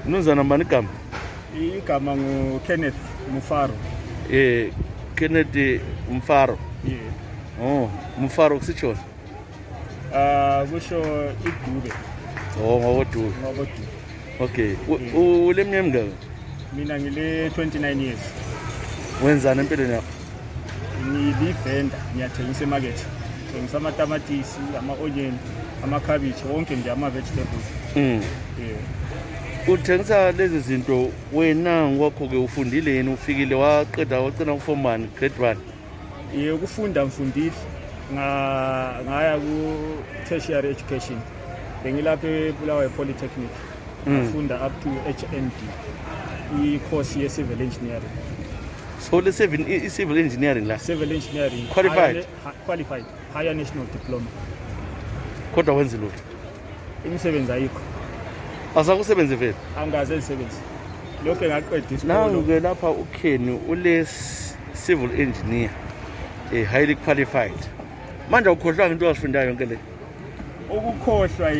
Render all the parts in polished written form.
Mnumzana mbani igama? Igama nguKenneth Mufaro. Kenneth Mfaro. Oh, Mfaro kusitshona? Kusho iDube. Oh, ngoDube. NgoDube. Okay. Ulemnyaka mingaki? Mina ngile 29 years. Wenzani empilweni yakho? Ngilivenda, ngiyathengisa emarket. Ngithengisa amatamatisi, ama-onion, amakhabishi, wonke nje ama-vegetables. Uthengisa lezi zinto wena ngokwakho ke ufundile yini ufikile waqeda wacina uform 1 grade 1? Ukufunda ngifundile ngaya ku-tertiary education. Bengilapha eBulawayo Polytechnic. Ngifunda up to HND. I-course ye-civil engineering. So le civil engineering la? Civil engineering. Qualified? Qualified. Higher national diploma. Kodwa wenza lutho? Imisebenzi ayikho. Asakusebenze vele? Angaze ngisebenze. Lokho ngaqeda isikole. Nangu-ke lapha uKenny ule civil engineer, highly qualified. Manje ukhohlwa into azifundayo yonke le? Ukukhohlwa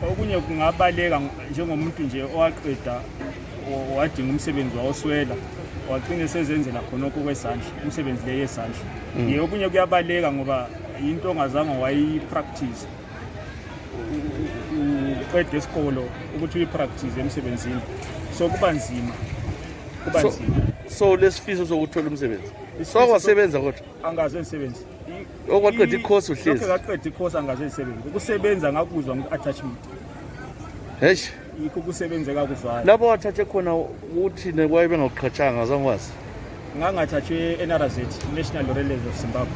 okunye kungabaleka njengomuntu nje owaqeda wadinga umsebenzi wawuswela wagcina sezenzela khonokho kwesandla umsebenzi le yesandla. Okunye kuyabaleka ngoba into ongazange wayipractice. Uqeda isikolo ukuthi uyipractice emsebenzini. So kuba nzima. So lesifiso sokuthola umsebenzi. Sokwasebenza kodwa? Angaze ngisebenze. Okwaqeda i-course uhlezi? Lokho ngaqeda i-course angaze ngisebenze. Ukusebenza ngakuzwa ngu-attachment. Eish. Yikho ukusebenza kakuzwayo. Lapho wathathe khona uthi nekwaye bengakuqhatshanga azangwazi? Ngangathathwe NRZ, National Railways of Zimbabwe.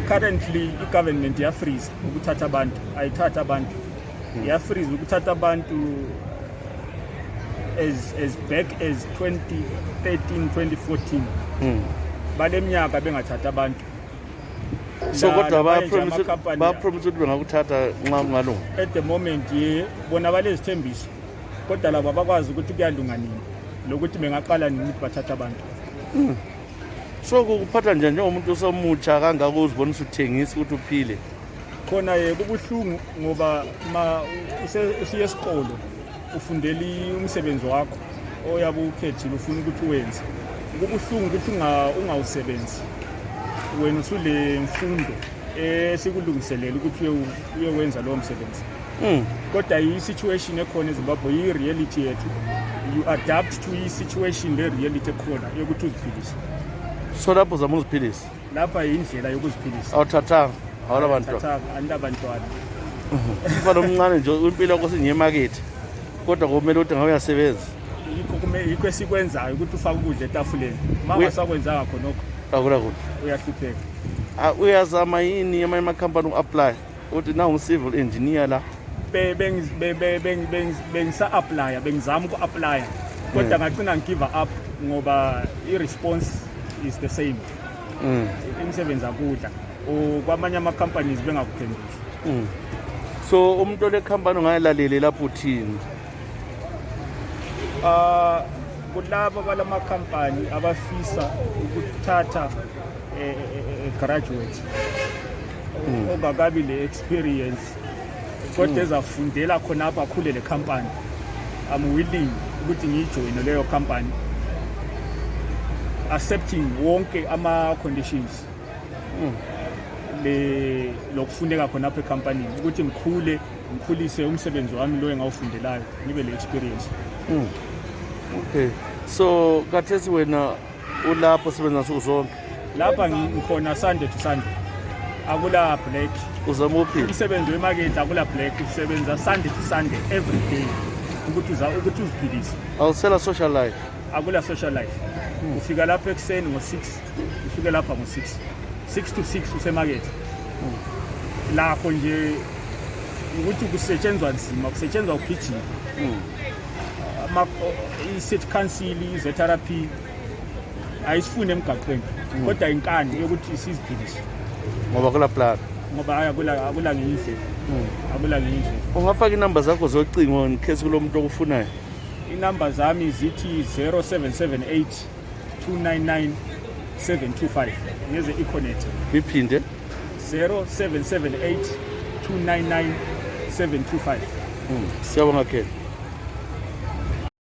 Currently i-government iyafreeze ukuthatha abantu, ayithatha abantu. Iyafreeze ukuthatha abantu as back as 2013 2014. Bale minyaka bengathatha abantu. So kodwa ba-promise ukuthi bengakuthatha nxa ngalunga? At the moment bona balezithembiso kodwa labo abakwazi ukuthi kuyalunga nini lokuthi bengaqala nini ukuthi bathatha abantu. So kuphatha nje njengomuntu osomutsha kangaka uzibonisa uthengisa ukuthi uphile? Khona kubuhlungu ngoba usiye esikolo ufundela umsebenzi wakho oyabe ukhethile ufuna ukuthi uwenze. Kubuhlungu ukuthi ungawusebenzi wena usule mfundo esikulungiselela ukuthi uyewenza lowo msebenzi. Kodwa i-situation ekhona eZimbabwe yi-reality yethu. You adapt to i-situation le-reality ekhona yokuthi uziphilise. So lapho uzama uziphilisa? Lapha yindlela yokuziphilisa. Awuthathanga? Awulabantwana? Andinabantwana. Umfana omncane nje impilo yakho singemarket kodwa kumele ukuthi ngawuyasebenza. Yikho esikwenzayo ukuthi ufake ukudla etafuleni. Uma ungasakwenzanga khonokho akula uyahlupheka. Uyazama yini amanye amakhampani uku-apply uthi na ungu-civil engineer la? Bengisa-applya, bengizama uku-applya kodwa ngagcina ngigive up ngoba i-response is the same. Imisebenzi akudla kwamanye ama-companies bengakuphenduli. So umuntu ole khampani ungayilaleli lapho uthini? Kulabo balamakhampani abafisa ukuthatha graduate ongakabi le experience kodwa ezafundela khonapha akhule le company. I'm willing ukuthi ngijoine leyo company accepting wonke ama-conditions lokufuneka khonapha ecompany ukuthi ngikhulise umsebenzi wami lo engawufundelayo ngibe le experience. Okay. So kathesi wena ulapho sebenza nsuku zonke? Lapha ngikhona Sunday to Sunday. Akula black. Uzama uphila? Umsebenzi wemarket akula black, usebenza Sunday to Sunday every day. Ukuthi uziphilise. Awusela social life? Akula social life. Ufika lapha ekuseni ngo-6, ufike lapha ngo-6. 6 to 6 usemarket. Lakho nje ukuthi kusetshenzwa nzima, kusetshenzwa ukugijima. I-city council, i-therapy ayisifune emgaqweni kodwa inkani yokuthi siziphilise ngoba kula plan ngoba akula ngiyize akula ngiyize. Ungafaka inamba zakho zocingo in case kulomuntu okufunayo? Inamba zami zithi 0778 299 725 ngeze i-connect. Biphinde 0778 299 725. Siyabonga Ken.